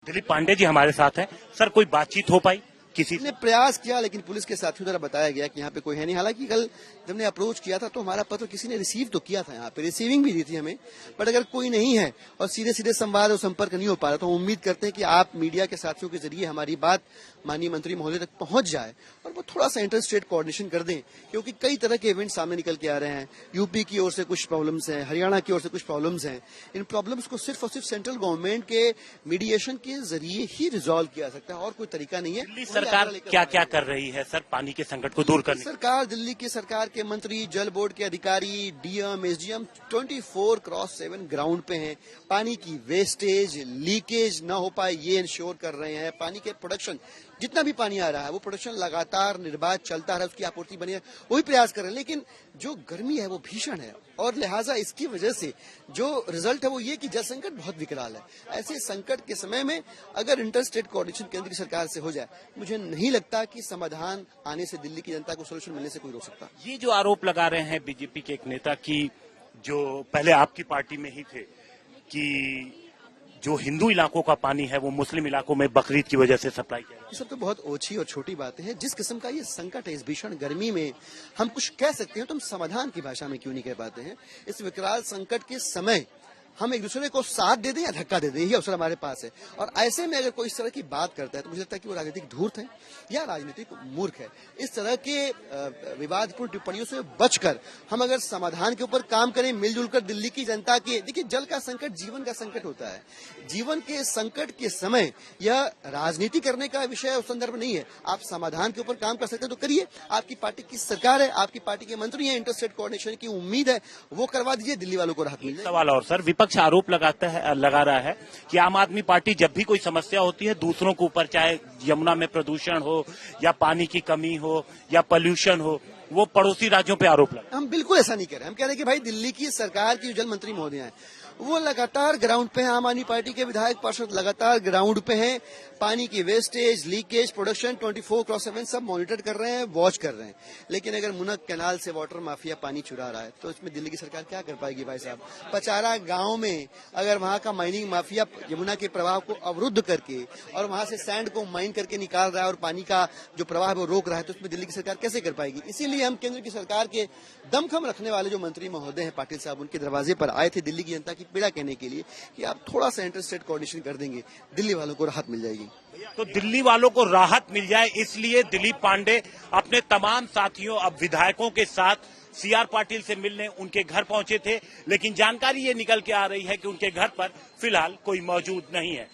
दिलीप पांडे जी हमारे साथ हैं। सर, कोई बातचीत हो पाई किसी ने प्रयास किया, लेकिन पुलिस के साथियों द्वारा बताया गया कि यहाँ पे कोई है नहीं। हालांकि कल जब हमने अप्रोच किया था तो हमारा पत्र किसी ने रिसीव तो किया था, यहाँ पे रिसीविंग भी दी थी हमें, बट अगर कोई नहीं है और सीधे सीधे संवाद और संपर्क नहीं हो पा रहा तो हम उम्मीद करते हैं कि आप मीडिया के साथियों के जरिए हमारी बात माननीय मंत्री महोदय तक पहुंच जाए और वो थोड़ा सा इंटर स्टेट कोऑर्डिनेशन कर दें, क्योंकि कई तरह के इवेंट सामने निकल के आ रहे हैं। यूपी की ओर से कुछ प्रॉब्लम्स हैं, हरियाणा की ओर से कुछ प्रॉब्लम्स हैं। इन प्रॉब्लम्स को सिर्फ और सिर्फ सेंट्रल गवर्नमेंट के मीडिएशन के जरिए ही रिजॉल्व किया जा सकता है, और कोई तरीका नहीं है। दिल्ली सरकार क्या क्या कर रही है सर पानी के संकट को दूर करने? सरकार, दिल्ली की सरकार के मंत्री, जल बोर्ड के अधिकारी, डीएम, एसडीएम 24/7 ग्राउंड पे हैं। पानी की वेस्टेज, लीकेज न हो पाए ये इंश्योर कर रहे हैं। पानी के प्रोडक्शन, जितना भी पानी आ रहा है वो प्रोडक्शन लगातार निर्बाध चलता रहा, उसकी आपूर्ति बनी है, वही प्रयास कर रहे हैं। लेकिन जो गर्मी है वो भीषण है और लिहाजा इसकी वजह से जो रिजल्ट है वो ये कि जल संकट बहुत विकराल है। ऐसे संकट के समय में अगर इंटर स्टेट कोऑर्डिनेशन केंद्र की सरकार से हो जाए, मुझे नहीं लगता कि समाधान आने से दिल्ली की जनता को सोल्यूशन मिलने से कोई रोक सकता। ये जो आरोप लगा रहे हैं बीजेपी के एक नेता की, जो पहले आपकी पार्टी में ही थे, कि जो हिंदू इलाकों का पानी है वो मुस्लिम इलाकों में बकरीद की वजह से सप्लाई किया, ये सब तो बहुत ओछी और छोटी बातें हैं। जिस किस्म का ये संकट है, इस भीषण गर्मी में हम कुछ कह सकते हैं तो हम समाधान की भाषा में क्यों नहीं कह पाते हैं? इस विकराल संकट के समय हम एक दूसरे को साथ दे दें या धक्का दे दें, ये अवसर हमारे पास है। और ऐसे में अगर कोई इस तरह की बात करता है तो मुझे लगता है कि वो राजनीतिक धूर्त है या राजनीतिक मूर्ख है। इस तरह के विवादपूर्ण टिप्पणियों से बचकर हम अगर समाधान के ऊपर काम करें, मिलजुल कर दिल्ली की जनता के, देखिए जल का संकट जीवन का संकट होता है। जीवन के संकट के समय यह राजनीति करने का विषय उस संदर्भ नहीं है। आप समाधान के ऊपर काम कर सकते हैं तो करिए। आपकी पार्टी की सरकार है, आपकी पार्टी के मंत्री हैं, इंटर स्टेट कोऑर्डिनेशन की उम्मीद है, वो करवा दीजिए, दिल्ली वालों को राहत मिल जाए। सवाल और सर, विपक्ष आरोप लगा रहा है कि आम आदमी पार्टी जब भी कोई समस्या होती है दूसरों के ऊपर, चाहे यमुना में प्रदूषण हो या पानी की कमी हो या पोल्यूशन हो, वो पड़ोसी राज्यों पे आरोप लगा। हम बिल्कुल ऐसा नहीं कर रहे। हम कह रहे हैं कि भाई दिल्ली की सरकार की जल मंत्री महोदय हैं वो लगातार ग्राउंड पे हैं। आम आदमी पार्टी के विधायक पार्षद लगातार ग्राउंड पे हैं। पानी की वेस्टेज, लीकेज, प्रोडक्शन 24/7 सब मॉनिटर कर रहे हैं, वॉच कर रहे हैं। लेकिन अगर मुनक कैनाल से वाटर माफिया पानी चुरा रहा है तो इसमें दिल्ली की सरकार क्या कर पाएगी भाई साहब? पचारा गांव में अगर वहां का माइनिंग माफिया यमुना के प्रवाह को अवरुद्ध करके और वहां से सैंड को माइन करके निकाल रहा है और पानी का जो प्रवाह है वो रोक रहा है, तो उसमें दिल्ली की सरकार कैसे कर पाएगी? इसीलिए हम केंद्र की सरकार के दमखम रखने वाले जो मंत्री महोदय हैं पाटिल साहब, उनके दरवाजे पर आए थे दिल्ली की जनता की पीड़ा कहने के लिए कि आप थोड़ा सा इंटर स्टेट कोऑर्डिनेशन कर देंगे, दिल्ली वालों को राहत मिल जाएगी। तो दिल्ली वालों को राहत मिल जाए इसलिए दिलीप पांडे अपने तमाम साथियों, अब विधायकों के साथ सीआर पाटिल से मिलने उनके घर पहुंचे थे, लेकिन जानकारी ये निकल के आ रही है कि उनके घर पर फिलहाल कोई मौजूद नहीं है।